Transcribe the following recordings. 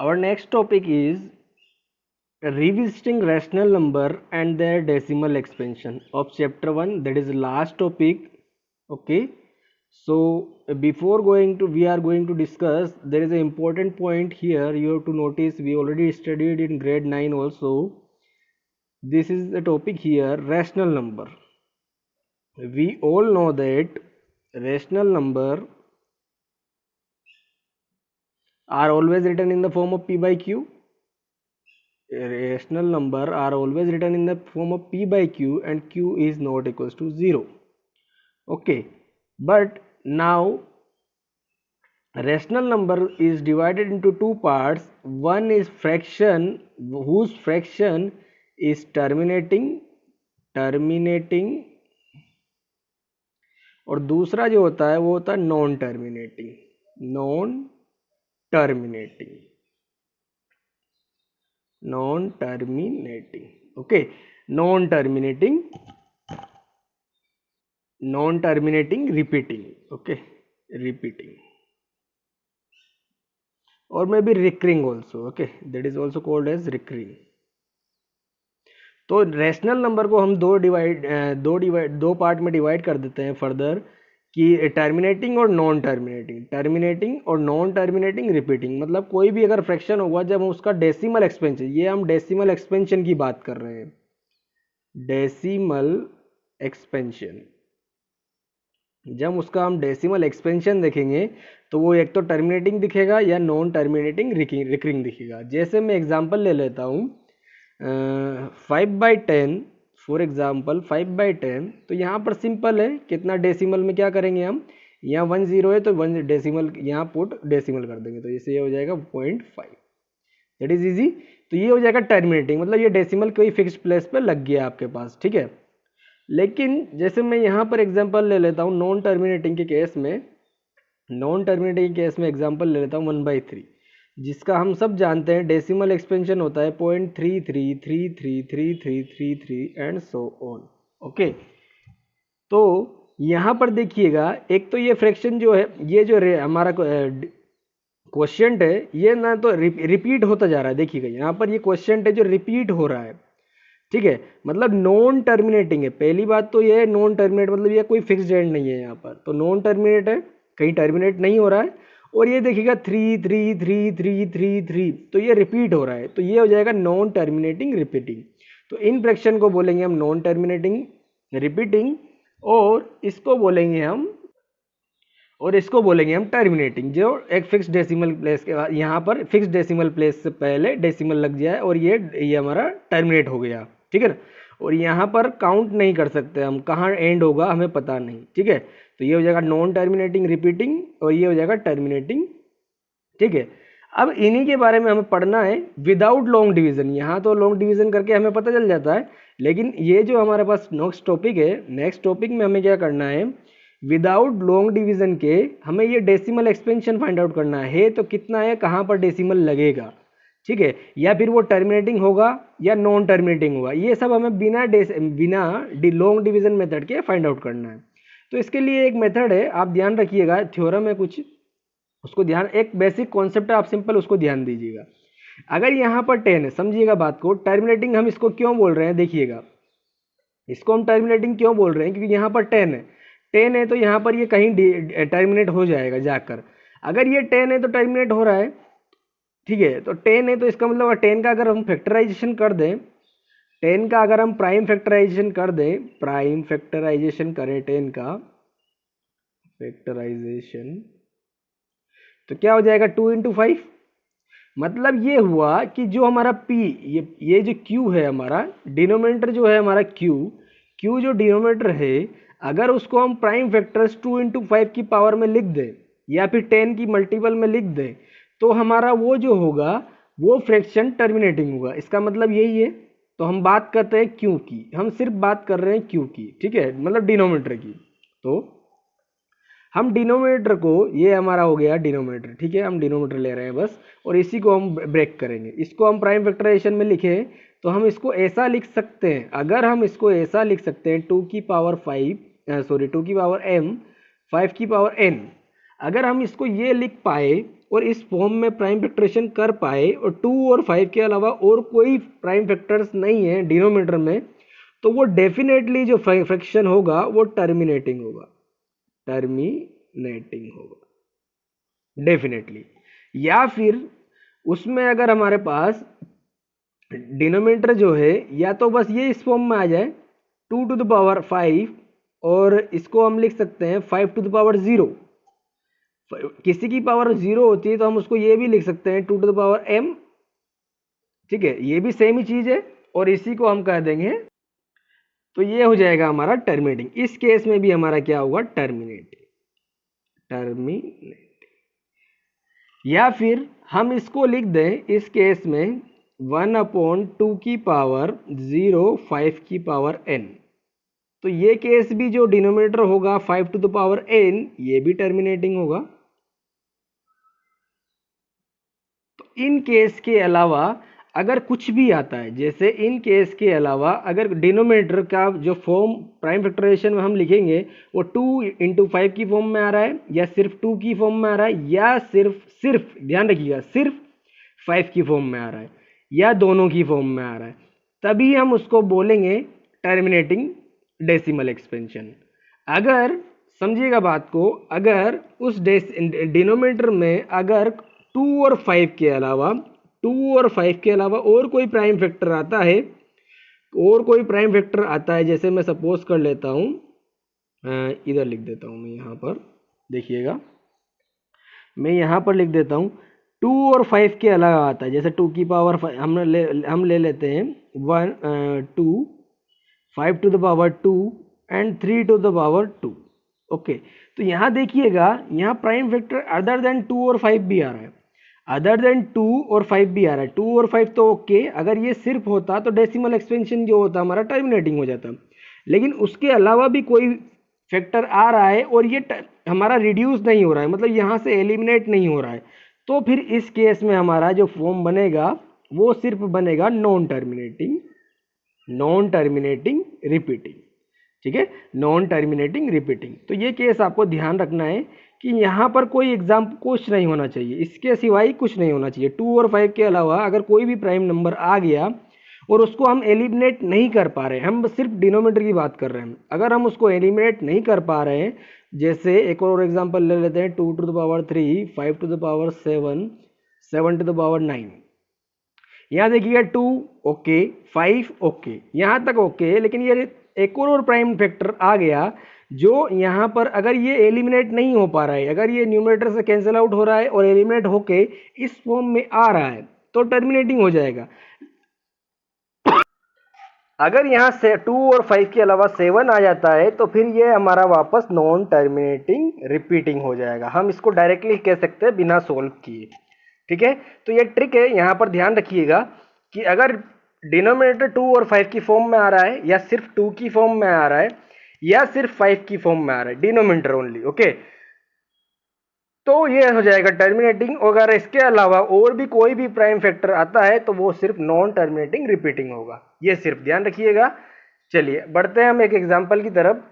Our next topic is revisiting rational number and their decimal expansion of chapter 1, that is the last topic. Okay, so before going to we are going to discuss, there is an important point here you have to notice. We already studied in grade 9 also. This is the topic here, rational number. We all know that rational number are always written in the form of p by q. Rational number are always written in the form of p by q, and q is not equals to 0. Okay, but now rational number is divided into two parts. One is fraction, whose fraction is terminating, और दूसरा जो होता है वो होता है non terminating, non terminating, non terminating. Okay, non terminating, non terminating repeating. Okay, repeating, or maybe recurring also. Okay, that is also called as recurring. तो rational number को हम दो पार्ट में डिवाइड कर देते हैं फर्दर, कि टर्मिनेटिंग और नॉन टर्मिनेटिंग, टर्मिनेटिंग और नॉन टर्मिनेटिंग रिपीटिंग. मतलब कोई भी अगर फ्रैक्शन होगा जब हम उसका डेसिमल एक्सपेंशन, ये हम डेसिमल एक्सपेंशन की बात कर रहे हैं, डेसिमल एक्सपेंशन, जब उसका हम डेसिमल एक्सपेंशन देखेंगे तो वो एक तो टर्मिनेटिंग दिखेगा या नॉन टर्मिनेटिंग रिकरिंग दिखेगा. जैसे मैं एग्जांपल ले लेता हूँ 5/10, फॉर एग्जांपल 5/10. तो यहाँ पर सिंपल है, कितना डेसिमल में क्या करेंगे हम, यहाँ 10 है तो 1 डेसिमल यहाँ पुट डेसिमल कर देंगे, तो इसे ये हो जाएगा 0.5. That is easy. तो ये हो जाएगा टर्मिनेटिंग, मतलब ये डेसिमल कोई फिक्स प्लेस पे लग गया आपके पास. ठीक है, लेकिन जैसे मैं यहाँ पर एग्जांपल ले लेता हूँ नॉन टर्मिनेटिंग के केस में, नॉन टर्मिनेटिंग केस में एग्जांपल ले लेता हूँ 1/3, जिसका हम सब जानते हैं डेसिमल एक्सपेंशन होता है 0.33333333 एंड सो ऑन. ओके, तो यहाँ पर देखिएगा, एक तो ये फ्रैक्शन जो है, ये जो हमारा क्वोशिएंट है, ये ना तो रिपीट होता जा रहा है. देखिएगा यहाँ पर ये क्वोशिएंट है जो रिपीट हो रहा है. ठीक है, मतलब नॉन टर्मिनेटिंग है. पहली बात तो ये है नॉन टर्मिनेट, मतलब ये कोई फिक्स्ड एंड नहीं है यहाँ पर, तो नॉन टर्मिनेट है, कहीं टर्मिनेट नहीं हो रहा है. और ये देखिएगा 3 तो ये रिपीट हो रहा है, तो ये हो जाएगा नॉन टर्मिनेटिंग रिपीटिंग. तो इन फ्रैक्शन को बोलेंगे हम नॉन टर्मिनेटिंग रिपीटिंग, और इसको बोलेंगे हम टर्मिनेटिंग, जो एक फिक्स डेसिमल प्लेस के बाद, यहाँ पर फिक्स डेसिमल प्लेस से पहले डेसिमल लग जाए और ये हमारा टर्मिनेट हो गया. ठीक है ना, और यहाँ पर काउंट नहीं कर सकते हम, कहाँ एंड होगा हमें पता नहीं. ठीक है, तो ये हो जाएगा नॉन टर्मिनेटिंग रिपीटिंग और ये हो जाएगा टर्मिनेटिंग. ठीक है, अब इन्हीं के बारे में हमें पढ़ना है विदाउट लॉन्ग डिवीजन. यहाँ तो लॉन्ग डिवीजन करके हमें पता चल जाता है, लेकिन ये जो हमारे पास नेक्स्ट टॉपिक है, नेक्स्ट टॉपिक में हमें क्या करना है, विदाउट लॉन्ग डिवीजन के हमें ये डेसिमल एक्सपेंशन फाइंड आउट करना है. तो कितना है, कहाँ पर डेसिमल लगेगा, ठीक है, या फिर वो टर्मिनेटिंग होगा या नॉन टर्मिनेटिंग होगा, ये सब हमें बिना लॉन्ग डिवीजन मेथड के फाइंड आउट करना है. तो इसके लिए एक मेथड है, आप ध्यान रखिएगा, थ्योरम है कुछ, उसको ध्यान, एक बेसिक कॉन्सेप्ट है, आप सिंपल उसको ध्यान दीजिएगा. अगर यहाँ पर 10 है, समझिएगा बात को, टर्मिनेटिंग हम इसको क्यों बोल रहे हैं, देखिएगा इसको हम टर्मिनेटिंग क्यों बोल रहे हैं, क्योंकि यहाँ पर 10 है. 10 है तो यहाँ पर ये कहीं टर्मिनेट हो जाएगा जाकर. अगर ये 10 है तो टर्मिनेट हो रहा है. ठीक है, तो 10 है तो इसका मतलब 10 का अगर हम फैक्टराइजेशन कर दें, 10 का अगर हम प्राइम फैक्टराइजेशन कर दें, प्राइम फैक्टराइजेशन करें 10 का फैक्टराइजेशन, तो क्या हो जाएगा 2 × 5. मतलब ये हुआ कि जो हमारा p, ये जो q है हमारा डिनोमिनेटर, जो है हमारा q जो डिनोमिनेटर है, अगर उसको हम प्राइम फैक्टर्स 2 × 5 की पावर में लिख दें या फिर 10 की मल्टीपल में लिख दें, तो हमारा वो जो होगा वो फ्रैक्शन टर्मिनेटिंग होगा. इसका मतलब यही है. तो हम बात करते हैं q की, हम सिर्फ बात कर रहे हैं q की. ठीक है, मतलब डिनोमिनेटर की. तो हम डिनोमिनेटर को, ये हमारा हो गया डिनोमिनेटर. ठीक है, हम डिनोमिनेटर ले रहे हैं बस, और इसी को हम ब्रेक करेंगे. इसको हम प्राइम फैक्टराइजेशन में लिखें तो हम इसको ऐसा लिख सकते हैं, अगर हम इसको ऐसा लिख सकते हैं 2 की पावर m 5 की पावर n. अगर हम इसको ये लिख पाए और इस फॉर्म में प्राइम फैक्टरेशन कर पाए और 2 और 5 के अलावा और कोई प्राइम फैक्टर्स नहीं है डिनोमिनेटर में, तो वो डेफिनेटली जो फ्रैक्शन होगा वो टर्मिनेटिंग होगा, टर्मिनेटिंग होगा डेफिनेटली। या फिर उसमें अगर हमारे पास डिनोमिनेटर जो है या तो बस ये इस फॉर्म में आ जाए 2 टू द पावर 5, और इसको हम लिख सकते हैं 5 टू द पावर 0। किसी की पावर 0 होती है तो हम उसको ये भी लिख सकते हैं 2 टू द पावर m, ठीक है, ये भी सेम ही चीज है, और इसी को हम कह देंगे, तो ये हो जाएगा हमारा टर्मिनेटिंग। इस केस में भी हमारा क्या होगा, टर्मिनेटिंग, टर्मिनेटिंग। या फिर हम इसको लिख दें इस केस में 1/2 की पावर 0 5 की पावर n, तो ये केस भी जो डिनोमिनेटर होगा 5 टू द पावर n, ये भी टर्मिनेटिंग होगा। तो इन केस के अलावा अगर कुछ भी आता है, जैसे इन केस के अलावा अगर डिनोमिनेटर का जो फॉर्म प्राइम फैक्टराइजेशन में हम लिखेंगे वो 2 इंटू 5 की फॉर्म में आ रहा है, या सिर्फ 2 की फॉर्म में आ रहा है, या सिर्फ ध्यान रखिएगा सिर्फ 5 की फॉर्म में आ रहा है, या दोनों की फॉर्म में आ रहा है, तभी हम उसको बोलेंगे टर्मिनेटिंग डेसिमल एक्सपेंशन। अगर समझिएगा बात को, अगर उस डिनोमिनेटर में अगर 2 और 5 के अलावा 2 और 5 के अलावा और कोई प्राइम फैक्टर आता है, और कोई प्राइम फैक्टर आता है, जैसे मैं सपोज कर लेता हूँ, इधर लिख देता हूँ मैं यहाँ पर, देखिएगा मैं यहाँ पर लिख देता हूँ 2 और 5 के अलावा आता है, जैसे 2 की पावर हम ले लेते हैं 2 5 to the power 2 and 3 to the power 2। Okay, तो यहाँ देखिएगा, यहाँ प्राइम फैक्टर अदर देन 2 और 5 भी आ रहा है, अदर देन 2 और 5 भी आ रहा है। 2 और 5 तो ओके, अगर ये सिर्फ होता तो डेसिमल एक्सपेंशन जो होता हमारा टर्मिनेटिंग हो जाता, लेकिन उसके अलावा भी कोई फैक्टर आ रहा है और ये हमारा रिड्यूस नहीं हो रहा है, मतलब यहाँ से एलिमिनेट नहीं हो रहा है, तो फिर इस केस में हमारा जो फॉर्म बनेगा वो सिर्फ बनेगा non terminating, non terminating repeating, ठीक है, नॉन टर्मिनेटिंग रिपीटिंग। तो ये केस आपको ध्यान रखना है कि यहाँ पर कोई एग्जाम कुछ नहीं होना चाहिए, इसके सिवाय कुछ नहीं होना चाहिए। 2 और 5 के अलावा अगर कोई भी प्राइम नंबर आ गया और उसको हम एलिमिनेट नहीं कर पा रहे हैं, हम सिर्फ डिनोमिनेटर की बात कर रहे हैं, अगर हम उसको एलिमिनेट नहीं कर पा रहे हैं, जैसे एक और एग्जांपल ले लेते हैं 2 to the power 3 5 to the power 7 7 to the power 9। यहाँ देखिएगा 2 ओके 5 ओके, यहाँ तक ओके, लेकिन ये एक और प्राइम फैक्टर आ गया जो यहाँ पर अगर ये एलिमिनेट नहीं हो पा रहा है, अगर ये न्यूमरेटर से कैंसिल आउट हो रहा है और एलिमिनेट होके इस फॉर्म में आ रहा है, तो टर्मिनेटिंग हो जाएगा। अगर यहाँ से 2 और 5 के अलावा 7 आ जाता है तो फिर ये हमारा वापस नॉन टर्मिनेटिंग रिपीटिंग हो जाएगा। हम इसको डायरेक्टली कह सकते हैं बिना सोल्व किए, ठीक है। तो ये ट्रिक है, यहाँ पर ध्यान रखिएगा कि अगर डिनोमिनेटर 2 और 5 की फॉर्म में आ रहा है, या सिर्फ 2 की फॉर्म में आ रहा है, या सिर्फ 5 की फॉर्म में आ रहा है, डिनोमिनेटर ओनली, ओके, तो ये हो जाएगा टर्मिनेटिंग। अगर इसके अलावा और भी कोई भी प्राइम फैक्टर आता है तो वो सिर्फ नॉन टर्मिनेटिंग रिपीटिंग होगा, ये सिर्फ ध्यान रखिएगा। चलिए बढ़ते हैं हम एक एग्जांपल की तरफ।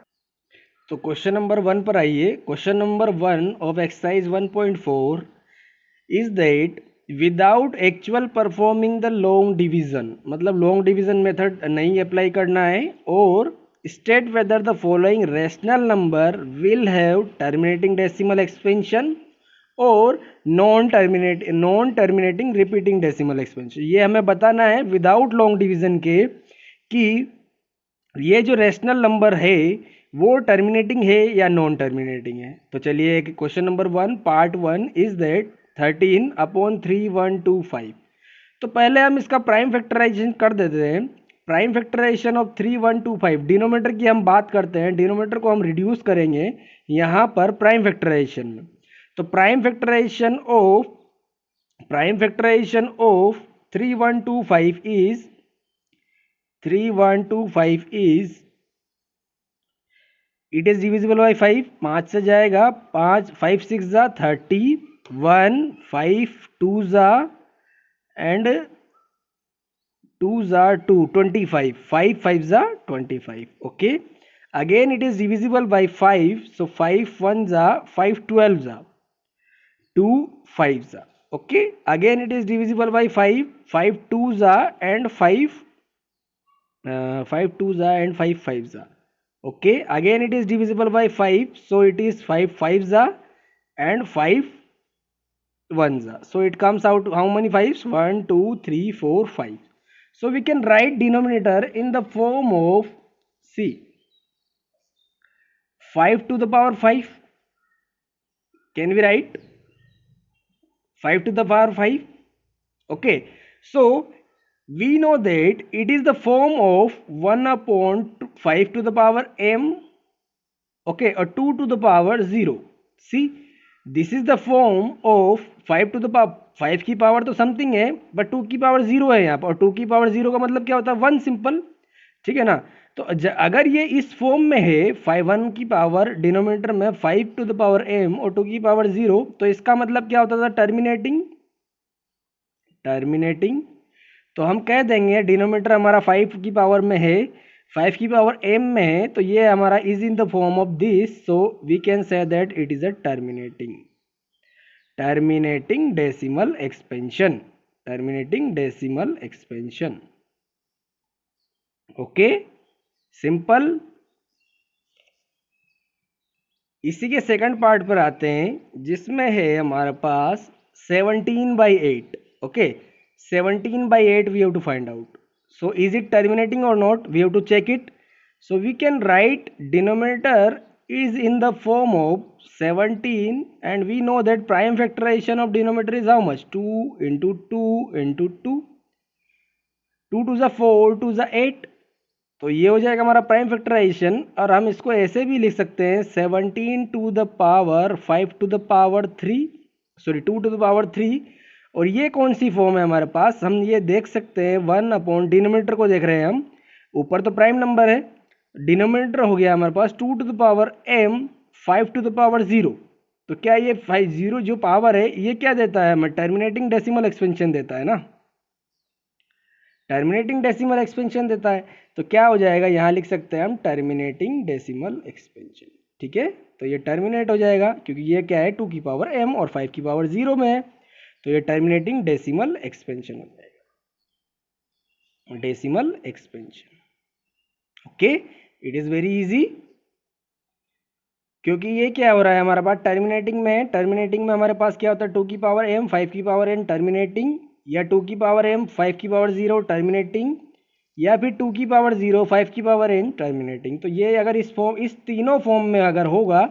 तो क्वेश्चन नंबर 1 पर आइए। Question number 1 of exercise 1.4 is that without actual performing the long division, मतलब लॉन्ग डिवीजन मेथड नहीं अप्लाई करना है, और state whether the following rational number will have terminating decimal expansion और non terminating repeating decimal expansion. ये हमें बताना है विदाउट लॉन्ग डिवीजन के कि ये जो रेशनल नंबर है वो टर्मिनेटिंग है या नॉन टर्मिनेटिंग है। तो चलिए question number 1 part 1 is that 13/3125। तो पहले हम इसका प्राइम फैक्टराइजेशन कर देते हैं। प्राइम फैक्टराइजेशन ऑफ 3125, डिनोमिनेटर की हम बात करते हैं, डिनोमिनेटर को हम रिड्यूस करेंगे यहाँ पर प्राइम फैक्टराइजेशन में। तो prime factorization of 3125 is it is divisible by 5, 5 से जाएगा, 5 5 6 जा 30, 1 5 2 जा एंड 2 जा 2 25, 5 5 जा 25, okay. Again it is divisible by 5, so 5 1 जा 5 12 जा, 2 5s are. Okay, again it is divisible by 5, 5 2s are and 5 2s are and 5 5s are. Okay, again it is divisible by 5, so it is 5 5s are and 5 1s are. So it comes out how many 5s? 1 2 3 4 5. So we can write denominator in the form of, see, 5 to the power 5. Can we write 5 to the power 5? Okay, so we know that it is the form of 1 upon 5 to the power m, okay, or 2 to the power 0. See, this is the form of 5 to the power, 5 की power तो something है but 2 की power 0 है यहाँ पर, और 2 की power 0 का मतलब क्या होता है? 1 सिंपल, ठीक है ना। तो अगर ये इस फॉर्म में है 5 1 की पावर डिनोमिनेटर में 5 टू द पावर m और 2 की पावर 0, तो इसका मतलब क्या होता था? टर्मिनेटिंग। टर्मिनेटिंग तो हम कह देंगे डिनोमिनेटर हमारा 5 की पावर में है, 5 की पावर m में है, तो ये हमारा is in the form of this, so we can say that it is a terminating decimal expansion. Terminating decimal expansion. Okay, simple. इसी के सेकंड पार्ट पर आते हैं जिसमें है हमारे पास 17/8। Okay, 17/8 we have to find out. So is it terminating or not? We have to check it. So we can write denominator is in the form of 17, and we know that prime factorization of denominator is how much? 2 into 2 into 2. 2 to the 4, 2 to the 8. तो ये हो जाएगा हमारा prime factorisation, और हम इसको ऐसे भी लिख सकते हैं 17 to the power 5 to the power 3, sorry 2 to the power 3। और ये कौन सी फॉर्म है हमारे पास? हम ये देख सकते हैं 1 अपॉन डिनोमिनेटर को देख रहे हैं हम, ऊपर तो प्राइम नंबर है, डिनोमिनेटर हो गया हमारे पास 2 to the power m 5 to the power 0। तो क्या ये 50 जो पावर है ये क्या देता है हमें? टर्मिनेटिंग डेसिमल एक्सपेंशन देता है ना, टर्मिनेटिंग डेसिमल एक्सपेंशन देता है। तो क्या हो जाएगा? यहाँ लिख सकते हैं हम टर्मिनेटिंग डेसिमल एक्सपेंशन, ठीक है। तो ये टर्मिनेट हो जाएगा क्योंकि ये क्या है? 2 की पावर m और 5 की पावर 0 में है, तो ये टर्मिनेटिंग डेसिमल एक्सपेंशन हो जाएगा, decimal expansion. Okay, it is very easy, क्योंकि ये क्या हो रहा है हमारे पास? टर्मिनेटिंग में। टर्मिनेटिंग में हमारे पास क्या होता है? 2 की पावर m 5 की पावर n टर्मिनेटिंग, या 2 की पावर m 5 की पावर 0 टर्मिनेटिंग, या फिर 2 की पावर 0 5 की पावर n टर्मिनेटिंग। तो ये अगर इस तीनों फॉर्म में अगर होगा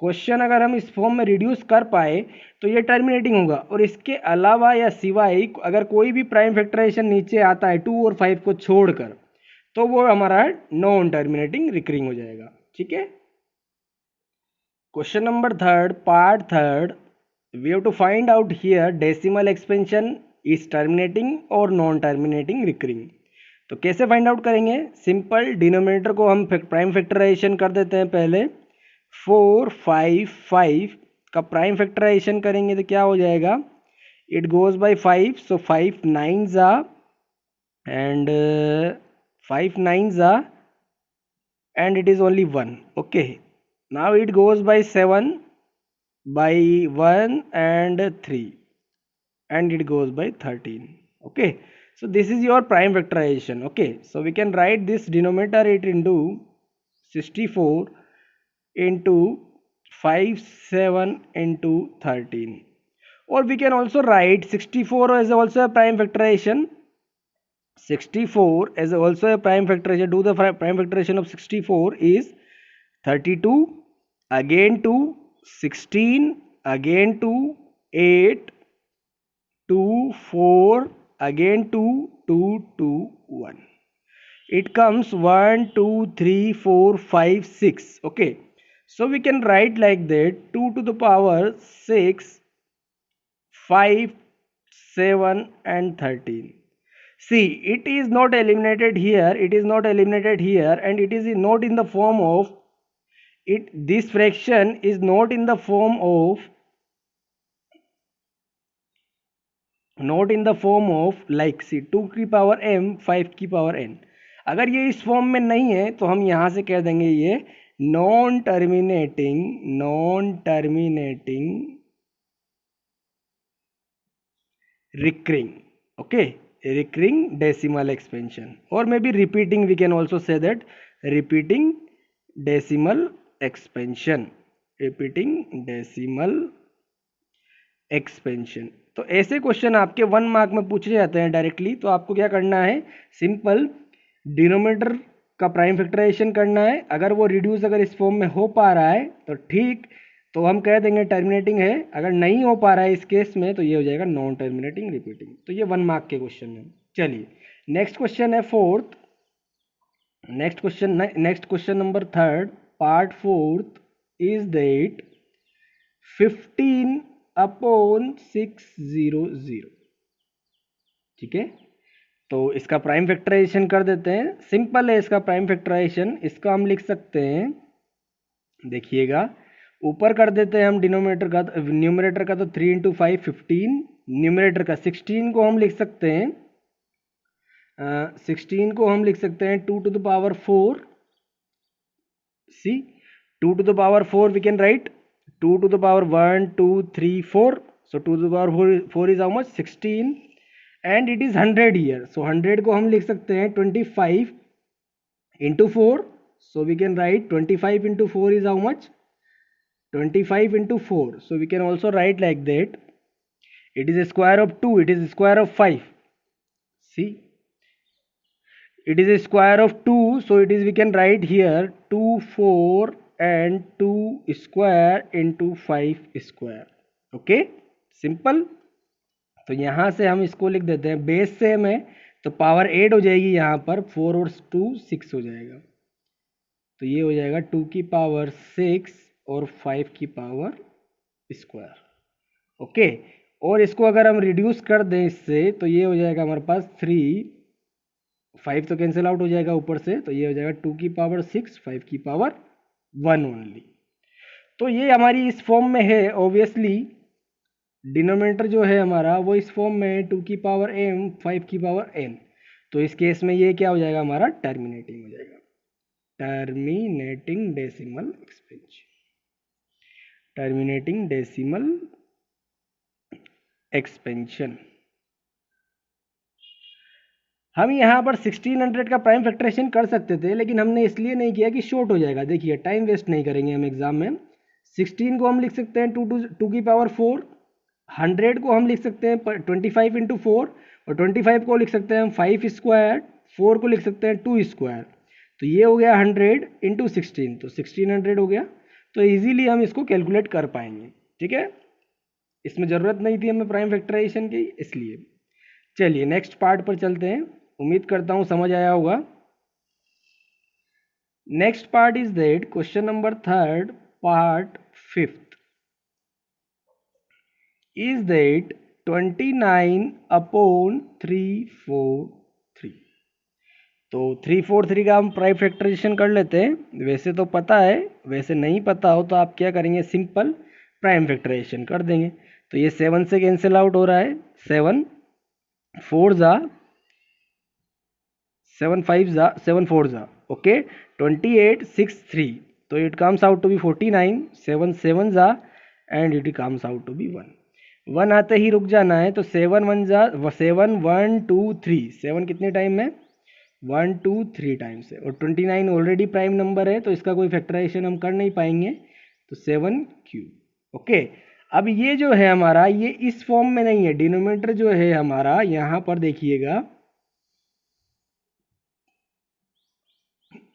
क्वेश्चन, अगर हम इस फॉर्म में रिड्यूस कर पाए तो ये टर्मिनेटिंग होगा। और इसके अलावा या सिवाय अगर कोई भी प्राइम फैक्टराइजेशन नीचे आता है 2 और 5 को छोड़कर, तो वो हमारा नॉन टर्मिनेटिंग रिकरिंग हो जाएगा, ठीक है। Question number third, part third, we have to find out here decimal expansion is terminating और नॉन टर्मिनेटिंग रिकरिंग। तो कैसे फाइंड आउट करेंगे? सिंपल, डिनोमिनेटर को हम प्राइम फैक्टराइजेशन कर देते हैं पहले। 4 5 5 का प्राइम फैक्टराइजेशन करेंगे तो क्या हो जाएगा? It goes by 5, so 5 9s are and 5 9s are and it is only 1. Okay, now it goes by 7 by 1 and 3 and it goes by 13. Okay, so this is your prime factorization. Okay, so we can write this denominator it into 64 into 5 7 into 13, or we can also write 64 as also a prime factorization. 64 as also a prime factorization. Do the prime factorization of 64 is 32, again 2, 16, again 2, 8, 2, 4, again 2, 2, 2, 1. It comes 1 2 3 4 5 6. Okay, so we can write like that: 2 to the power 6, 5, 7 and 13. See, it is not eliminated here, it is not eliminated here, and it is not in the form of it. This fraction is not in the form of, not in the form of like see 2 की power m 5 की power n। अगर ये इस form में नहीं है तो हम यहाँ से कह देंगे ये non terminating recurring. Okay, recurring decimal expansion, or maybe repeating, we can also say that repeating decimal expansion, repeating decimal expansion. तो ऐसे क्वेश्चन आपके 1 मार्क में पूछे जाते हैं डायरेक्टली। तो आपको क्या करना है, सिंपल डिनोमिनेटर का प्राइम फैक्टराइजेशन करना है। अगर वो रिड्यूस अगर इस फॉर्म में हो पा रहा है तो ठीक, तो हम कह देंगे टर्मिनेटिंग है। अगर नहीं हो पा रहा है इस केस में तो ये हो जाएगा नॉन टर्मिनेटिंग रिपीटिंग। तो ये 1 मार्क के क्वेश्चन है। चलिए नेक्स्ट क्वेश्चन है fourth. Next question number third, part fourth is that 15/600। ठीक है, तो इसका प्राइम फैक्टराइजेशन कर देते हैं। सिंपल है इसका प्राइम फैक्टराइजेशन। इसका हम लिख सकते हैं, देखिएगा ऊपर कर देते हैं हम डिनोमिनेटर का, न्यूमरेटर का तो 3 × 5 15, न्यूमरेटर का 16 को हम लिख सकते हैं 16 को हम लिख सकते हैं 2 to the power 4। C 2 to the power 4 we can write 2 to the power 1 2 3 4, so 2 to the power 4 is how much, 16, and it is 100 here, so 100 को हम लिख सकते हैं 25 into 4, so we can write 25 into 4 is how much, 25 into 4, so we can also write like that. It is a square of 2, it is a square of 5. See, it is a square of 2, so it is, we can write here 2 4 and 2 square into 5 square. Okay, simple. तो यहाँ से हम इसको लिख देते हैं, base same है तो पावर 8 हो जाएगी, यहाँ पर 4 और 2 6 हो जाएगा। तो ये हो जाएगा 2 की पावर 6 और 5 की पावर स्क्वायर। ओके, और इसको अगर हम रिड्यूस कर दें इससे तो ये हो जाएगा हमारे पास 3, 5 तो कैंसिल आउट हो जाएगा ऊपर से, तो ये हो जाएगा 2 की पावर 6 5 की पावर 1 ओनली। तो ये हमारी इस फॉर्म में है। ऑब्वियसली डिनोमिनेटर जो है हमारा वो इस फॉर्म में है 2 की पावर m 5 की पावर n। तो इस केस में ये क्या हो जाएगा हमारा, टर्मिनेटिंग हो जाएगा, terminating decimal expansion, terminating decimal expansion. हम यहाँ पर 1600 का प्राइम फैक्टराइजेशन कर सकते थे, लेकिन हमने इसलिए नहीं किया कि शॉर्ट हो जाएगा। देखिए टाइम वेस्ट नहीं करेंगे हम एग्जाम में। 16 को हम लिख सकते हैं 2 की पावर 4, 100 को हम लिख सकते हैं 25 into 4, और 25 को लिख सकते हैं हम 5 स्क्वायर, 4 को लिख सकते हैं 2 स्क्वायर। तो ये हो गया 100 into 16, तो 1600 हो गया। तो ईजिली हम इसको कैलकुलेट कर पाएंगे। ठीक है, इसमें ज़रूरत नहीं थी हमें प्राइम फैक्टराइजेशन की, इसलिए। चलिए नेक्स्ट पार्ट पर चलते हैं, उम्मीद करता हूँ समझ आया होगा। Next part is that question number third, part fifth is that 29/343। तो 343 का हम प्राइम फैक्टराइजेशन कर लेते हैं। वैसे तो पता है, वैसे नहीं पता हो तो आप क्या करेंगे, सिंपल प्राइम फैक्टराइजेशन कर देंगे। तो ये 7 से कैंसिल आउट हो रहा है, 7 4 जा 7 5 जा 7 4 जा, ओके 28 6 3, तो it comes out to be 49, 7 7 जा and it comes out to be 1 आते ही रुक जाना है। तो 7 1 जा 7 1 2 3, 7 कितने टाइम में, 1 2 3 टाइम से, और 29 ऑलरेडी प्राइम नंबर है तो इसका कोई फैक्टराइजेशन हम कर नहीं पाएंगे, तो 7 क्यूब। ओके, अब ये जो है हमारा, ये इस फॉर्म में नहीं है, डिनोमिनेटर जो है हमारा यहाँ पर देखिएगा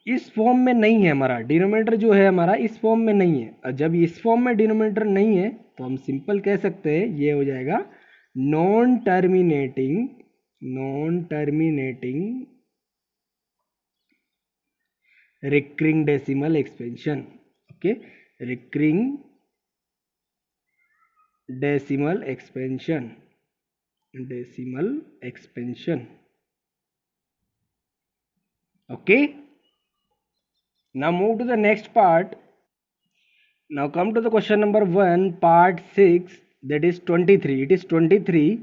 इस फॉर्म में नहीं है, हमारा डिनोमिनेटर जो है हमारा इस फॉर्म में नहीं है। और जब इस फॉर्म में डिनोमिनेटर नहीं है तो हम सिंपल कह सकते हैं ये हो जाएगा non terminating recurring decimal expansion. Okay, recurring decimal expansion, okay. Now move to the next part. Now come to the question number 1, part 6, that is 23. It is 23/2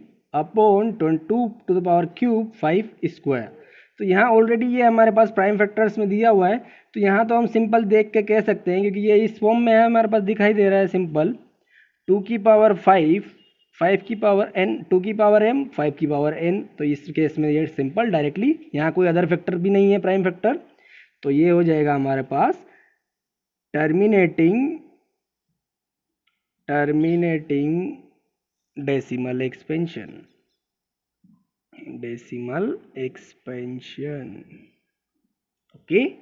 to the power cube 5 square. तो यहाँ already ये हमारे पास prime factors में दिया हुआ है, तो यहाँ तो हम सिंपल देख के कह सकते हैं, क्योंकि ये इस फॉर्म में है, हमारे पास दिखाई दे रहा है सिंपल 2 की पावर 5 5 की पावर n, 2 की पावर m, 5 की पावर n। तो इस केस में ये सिंपल डायरेक्टली, यहाँ कोई अदर फैक्टर भी नहीं है प्राइम फैक्टर, तो ये हो जाएगा हमारे पास terminating decimal expansion, okay.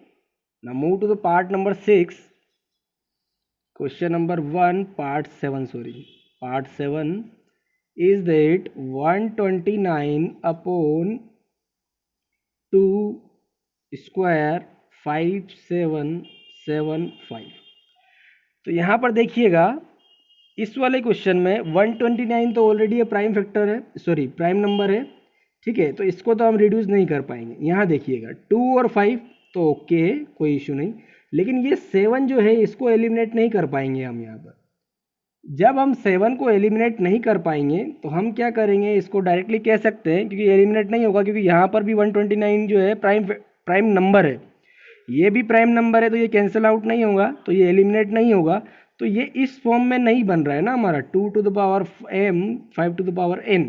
Now move to the part number 6, question number 1, part 7, part 7 is that 129 upon 2 square 5775। तो यहाँ पर देखिएगा इस वाले क्वेश्चन में 129 तो ऑलरेडी प्राइम फैक्टर है, सॉरी प्राइम नंबर है, ठीक है, तो इसको तो हम रिड्यूस नहीं कर पाएंगे। यहाँ देखिएगा 2 और 5 तो ओके है, कोई इशू नहीं, लेकिन ये 7 जो है इसको एलिमिनेट नहीं कर पाएंगे हम यहाँ पर। जब हम 7 को एलिमिनेट नहीं कर पाएंगे तो हम क्या करेंगे, इसको डायरेक्टली कह सकते हैं, क्योंकि एलिमिनेट नहीं होगा, क्योंकि यहाँ पर भी 129 जो है प्राइम नंबर है, ये भी प्राइम नंबर है, तो ये कैंसिल आउट नहीं होगा, तो ये एलिमिनेट नहीं होगा। तो ये इस फॉर्म में नहीं बन रहा है ना हमारा 2 to the power m 5 to the power n,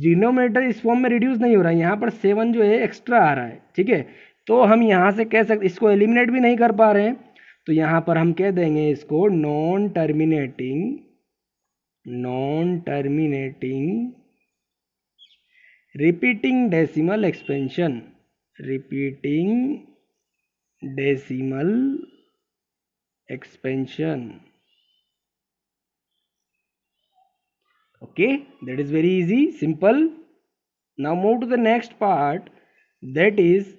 denominator इस फॉर्म में रिड्यूस नहीं हो रहा है, यहाँ पर 7 जो है एक्स्ट्रा आ रहा है, ठीक है। तो हम यहाँ से कह सकते, इसको एलिमिनेट भी नहीं कर पा रहे हैं, तो यहाँ पर हम कह देंगे इसको non terminating repeating decimal expansion, okay, that is very easy, simple. Now move to the next part, that is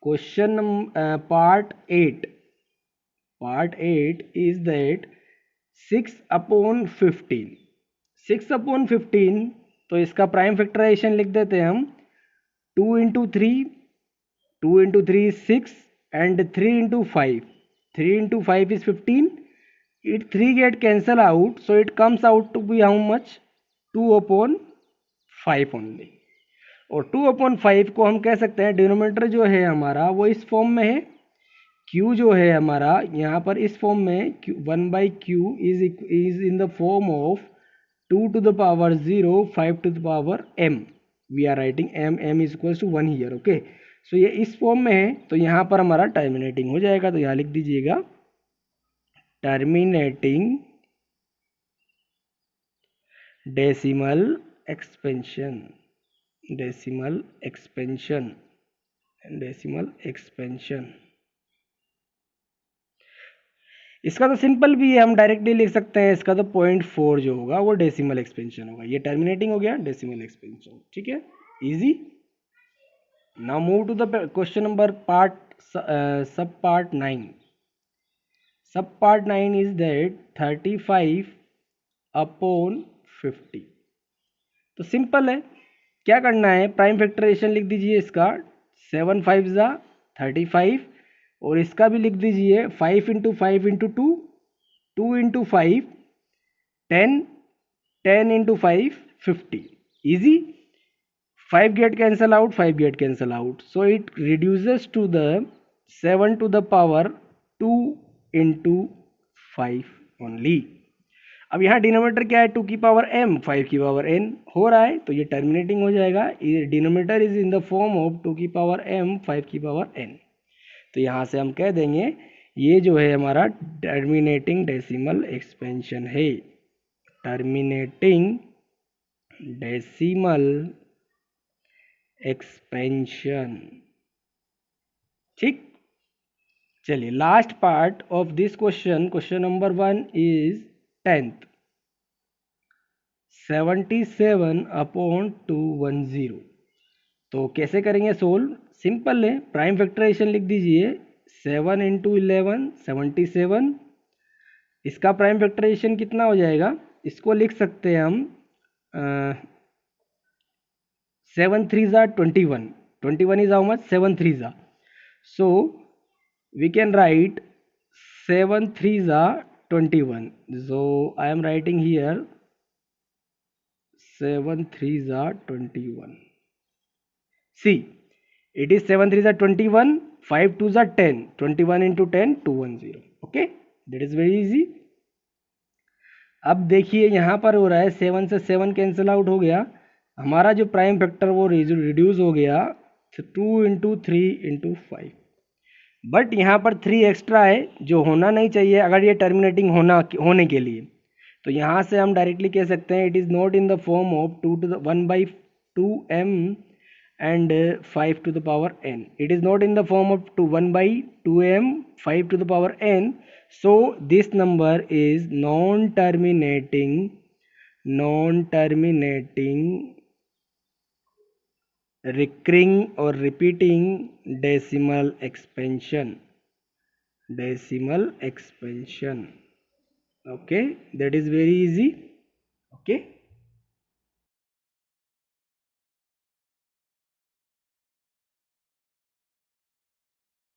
question part 8 is that 6 upon 15, 6 upon 15, तो इसका प्राइम फैक्टराइजेशन लिख देते हैं हम 2 into 3 is 6 and 3 into 5, 3 into 5 is 15, it 3 get cancel out, so it comes out to be how much, 2 upon 5 only। और 2 upon 5 को हम कह सकते हैं डिनोमिनेटर जो है हमारा वो इस फॉर्म में है, q जो है हमारा यहाँ पर इस फॉर्म में 1 by q is in the form of 2 to the power 0 5 to the power m, we are writing m is equals to 1 here, okay। सो ये इस फॉर्म में है, तो यहाँ पर हमारा टर्मिनेटिंग हो जाएगा, तो यहाँ लिख दीजिएगा टर्मिनेटिंग डेसिमल एक्सपेंशन। इसका तो सिंपल भी है, हम डायरेक्टली लिख सकते हैं, इसका तो 0.4 जो होगा वो डेसिमल एक्सपेंशन होगा, ये टर्मिनेटिंग हो गया डेसिमल एक्सपेंशन, ठीक है, easy. Now move to the question number sub part 9 is that 35 upon 50। तो सिंपल है, क्या करना है, प्राइम फैक्टराइजेशन लिख दीजिए इसका 7 5 ज़ा 35, और इसका भी लिख दीजिए 5 into 5 into 2, 2 into 5 10, 10 into 5 50, easy। 5 get cancel out, 5 get cancel out, so it reduces to the 7 to the power 2 into 5 only। अब यहाँ डिनोमिनेटर क्या है, 2 की पावर m 5 की पावर n हो रहा है, तो ये टर्मिनेटिंग हो जाएगा, denominator is in the form of 2 की पावर m 5 की पावर n। तो यहाँ से हम कह देंगे ये जो है हमारा टर्मिनेटिंग डेसिमल एक्सपेंशन है, टर्मिनेटिंग डेसिमल एक्सपेंशन, ठीक। चलिए last part of this question number 1 is 10th 77 upon 210। तो कैसे करेंगे सोल्व, सिंपल है, प्राइम फैक्टराइजेशन लिख दीजिए 7 into 11 77, इसका प्राइम फैक्टराइजेशन कितना हो जाएगा, इसको लिख सकते हैं हम 7 3 ज़ा 21, 21 is how much, 7 3 ज़ा, so we can write 7 3 ज़ा 21, so I am writing here 7 3 ज़ा 21, see it is 7 3 ज़ा 21, 5 2 ज़ा 10, 21 into 10 210, okay, that is very easy। अब देखिए यहाँ पर हो रहा है 7 से 7 कैंसिल आउट हो गया, हमारा जो प्राइम फैक्टर वो रिड्यूस हो गया 2 × 3 × 5। बट यहाँ पर 3 एक्स्ट्रा है जो होना नहीं चाहिए अगर ये टर्मिनेटिंग होने के लिए। तो यहाँ से हम डायरेक्टली कह सकते हैं it is not in the form of 2 to the 1/2m and 5 to the power n. It is not in the form of 1/2m 5 to the power n. So this number is non-terminating recurring or repeating decimal expansion. Okay, that is very easy. Okay.